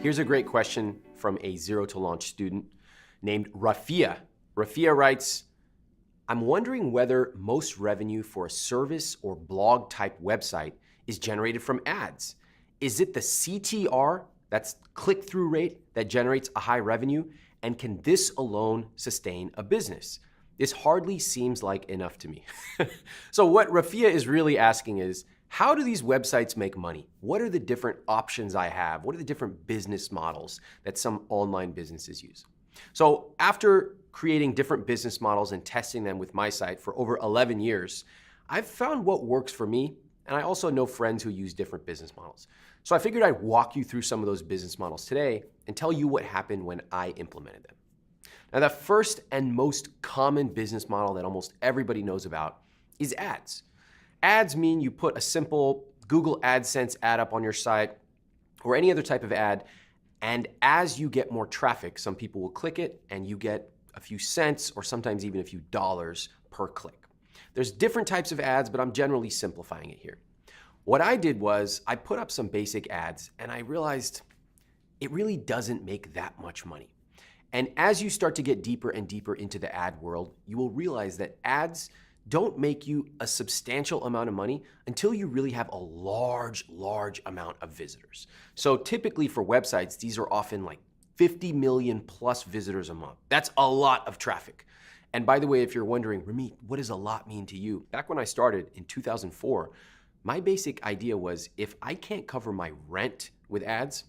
Here's a great question from a Zero to Launch student named Rafia. Rafia writes, I'm wondering whether most revenue for a service or blog type website is generated from ads. Is it the CTR, that's click-through rate, that generates a high revenue? And can this alone sustain a business? This hardly seems like enough to me. So what Rafia is really asking is, how do these websites make money? What are the different options I have? What are the different business models that some online businesses use? So after creating different business models and testing them with my site for over 11 years, I've found what works for me, and I also know friends who use different business models. So I figured I'd walk you through some of those business models today and tell you what happened when I implemented them. Now, the first and most common business model that almost everybody knows about is ads. Ads mean you put a simple Google AdSense ad up on your site or any other type of ad, and as you get more traffic, some people will click it and you get a few cents or sometimes even a few dollars per click. There's different types of ads, but I'm generally simplifying it here. What I did was I put up some basic ads and I realized it really doesn't make that much money. And as you start to get deeper and deeper into the ad world, you will realize that ads don't make you a substantial amount of money until you really have a large amount of visitors. So typically for websites, these are often like 50 million plus visitors a month. That's a lot of traffic. And by the way, if you're wondering, Ramit, what does a lot mean to you? Back when I started in 2004, my basic idea was if I can't cover my rent with ads,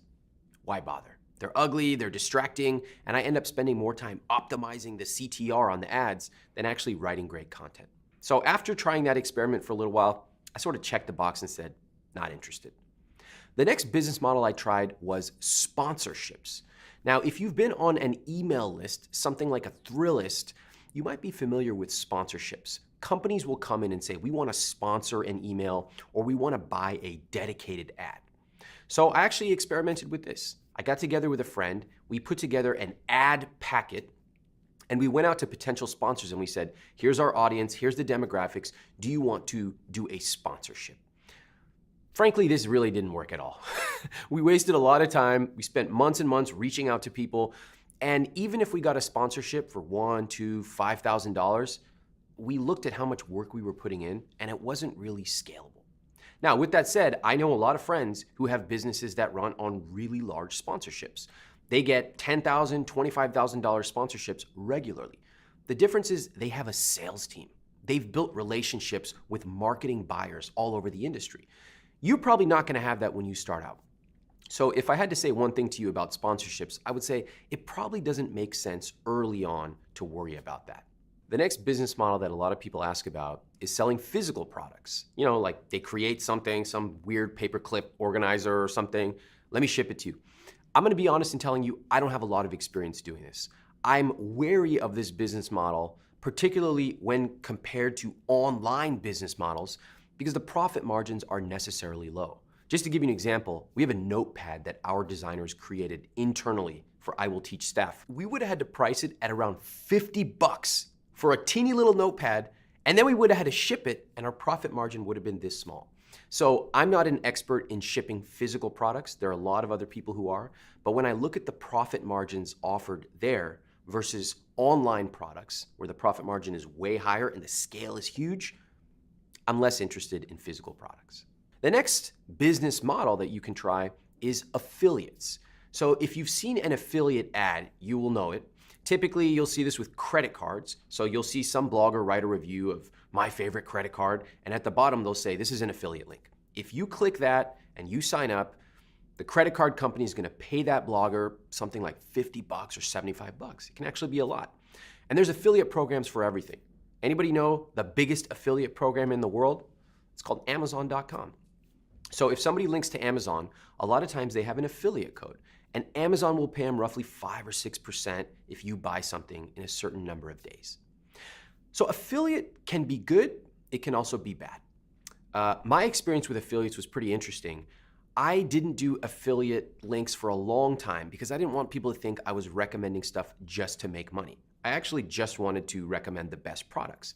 why bother? They're ugly, they're distracting, and I end up spending more time optimizing the CTR on the ads than actually writing great content. So after trying that experiment for a little while, I sort of checked the box and said, not interested. The next business model I tried was sponsorships. Now, if you've been on an email list, something like a Thrillist, you might be familiar with sponsorships. Companies will come in and say, we want to sponsor an email or we want to buy a dedicated ad. So I actually experimented with this. I got together with a friend, we put together an ad packet, and we went out to potential sponsors and we said, here's our audience, here's the demographics, do you want to do a sponsorship? Frankly, this really didn't work at all. We wasted a lot of time, we spent months and months reaching out to people, and even if we got a sponsorship for $1,000, $2,000, $5,000, we looked at how much work we were putting in and it wasn't really scalable. Now, with that said, I know a lot of friends who have businesses that run on really large sponsorships. They get $10,000, $25,000 sponsorships regularly. The difference is they have a sales team. They've built relationships with marketing buyers all over the industry. You're probably not gonna have that when you start out. So if I had to say one thing to you about sponsorships, I would say it probably doesn't make sense early on to worry about that. The next business model that a lot of people ask about is selling physical products. You know, like they create something, some weird paperclip organizer or something, let me ship it to you. I'm gonna be honest in telling you, I don't have a lot of experience doing this. I'm wary of this business model, particularly when compared to online business models, because the profit margins are necessarily low. Just to give you an example, we have a notepad that our designers created internally for I Will Teach staff. We would have had to price it at around 50 bucks for a teeny little notepad, and then we would have had to ship it and our profit margin would have been this small. So I'm not an expert in shipping physical products. There are a lot of other people who are, but when I look at the profit margins offered there versus online products where the profit margin is way higher and the scale is huge, I'm less interested in physical products. The next business model that you can try is affiliates. So if you've seen an affiliate ad, you will know it. Typically, you'll see this with credit cards. So you'll see some blogger write a review of my favorite credit card, and at the bottom they'll say, this is an affiliate link. If you click that and you sign up, the credit card company is gonna pay that blogger something like 50 bucks or 75 bucks. It can actually be a lot. And there's affiliate programs for everything. Anybody know the biggest affiliate program in the world? It's called Amazon.com. So if somebody links to Amazon, a lot of times they have an affiliate code. And Amazon will pay them roughly 5 or 6% if you buy something in a certain number of days. So affiliate can be good, it can also be bad. My experience with affiliates was pretty interesting. I didn't do affiliate links for a long time because I didn't want people to think I was recommending stuff just to make money. I actually just wanted to recommend the best products.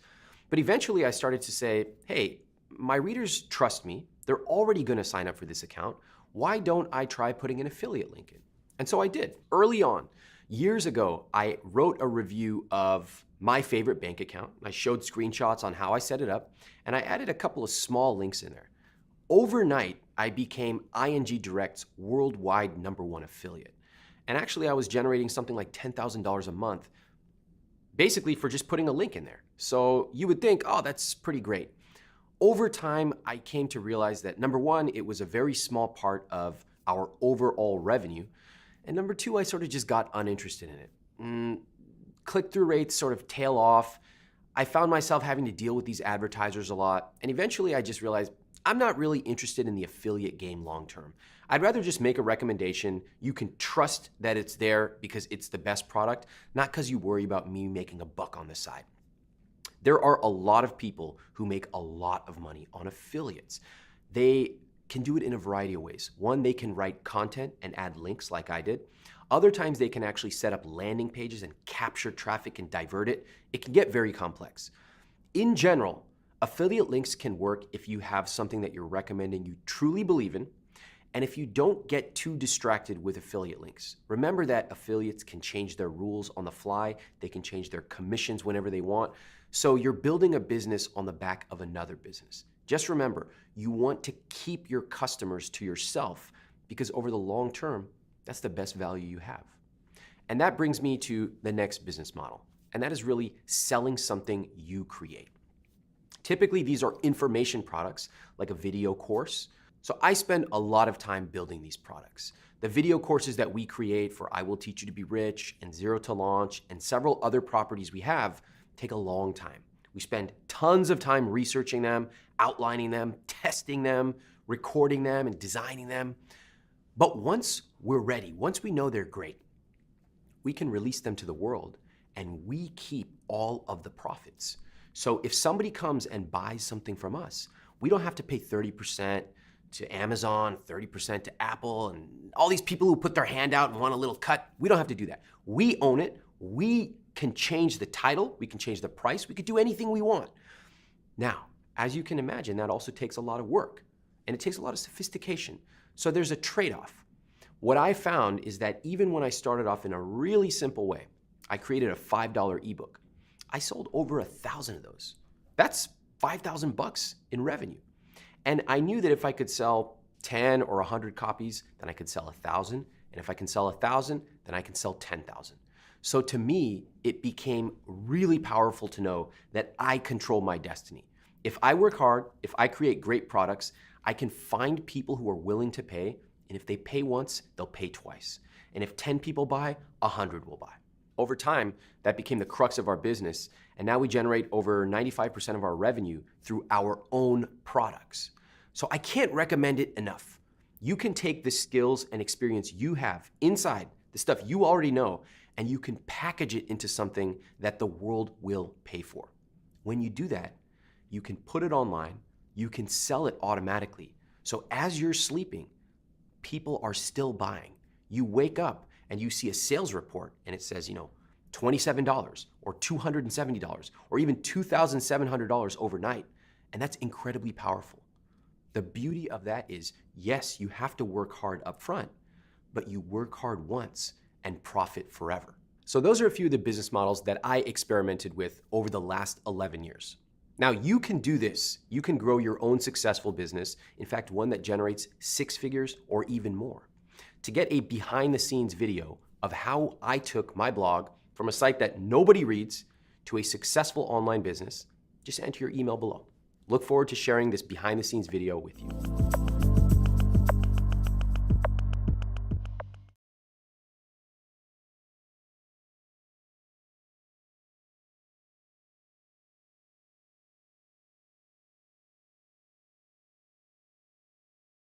But eventually I started to say, hey, my readers trust me. They're already gonna sign up for this account. Why don't I try putting an affiliate link in? And so I did. Early on, years ago, I wrote a review of my favorite bank account. I showed screenshots on how I set it up, and I added a couple of small links in there. Overnight, I became ING Direct's worldwide #1 affiliate. And actually, I was generating something like $10,000 a month, basically for just putting a link in there. So you would think, oh, that's pretty great. Over time, I came to realize that #1, it was a very small part of our overall revenue. And #2, I sort of just got uninterested in it. Click-through rates sort of tail off. I found myself having to deal with these advertisers a lot. And eventually I just realized I'm not really interested in the affiliate game long-term. I'd rather just make a recommendation. You can trust that it's there because it's the best product, not because you worry about me making a buck on the side. There are a lot of people who make a lot of money on affiliates. They can do it in a variety of ways. One, they can write content and add links like I did. Other times they can actually set up landing pages and capture traffic and divert it. It can get very complex. In general, affiliate links can work if you have something that you're recommending you truly believe in, and if you don't get too distracted with affiliate links. Remember that affiliates can change their rules on the fly. They can change their commissions whenever they want. So you're building a business on the back of another business. Just remember, you want to keep your customers to yourself because over the long term, that's the best value you have. And that brings me to the next business model, and that is really selling something you create. Typically, these are information products like a video course. So I spend a lot of time building these products. The video courses that we create for I Will Teach You to Be Rich and Zero to Launch and several other properties we have take a long time. We spend tons of time researching them, outlining them, testing them, recording them, and designing them. But once we're ready, once we know they're great, we can release them to the world and we keep all of the profits. So if somebody comes and buys something from us, we don't have to pay 30% to Amazon, 30% to Apple, and all these people who put their hand out and want a little cut. We don't have to do that. We own it. We can change the title. We can change the price. We could do anything we want. Now, as you can imagine, that also takes a lot of work and it takes a lot of sophistication. So there's a trade-off. What I found is that even when I started off in a really simple way, I created a $5 ebook. I sold over 1,000 of those. That's $5,000 in revenue. And I knew that if I could sell 10 or 100 copies, then I could sell 1,000. And if I can sell 1,000, then I can sell 10,000. So to me, it became really powerful to know that I control my destiny. If I work hard, if I create great products, I can find people who are willing to pay. And if they pay once, they'll pay twice. And if 10 people buy, 100 will buy. Over time, that became the crux of our business, and now we generate over 95% of our revenue through our own products. So I can't recommend it enough. You can take the skills and experience you have inside, the stuff you already know, and you can package it into something that the world will pay for. When you do that, you can put it online, you can sell it automatically. So as you're sleeping, people are still buying. You wake up and you see a sales report and it says, $27 or $270 or even $2,700 overnight. And that's incredibly powerful. The beauty of that is, yes, you have to work hard up front, but you work hard once and profit forever. So those are a few of the business models that I experimented with over the last 11 years. Now you can do this. You can grow your own successful business. In fact, one that generates 6 figures or even more. To get a behind the scenes video of how I took my blog from a site that nobody reads to a successful online business, just enter your email below. Look forward to sharing this behind the scenes video with you.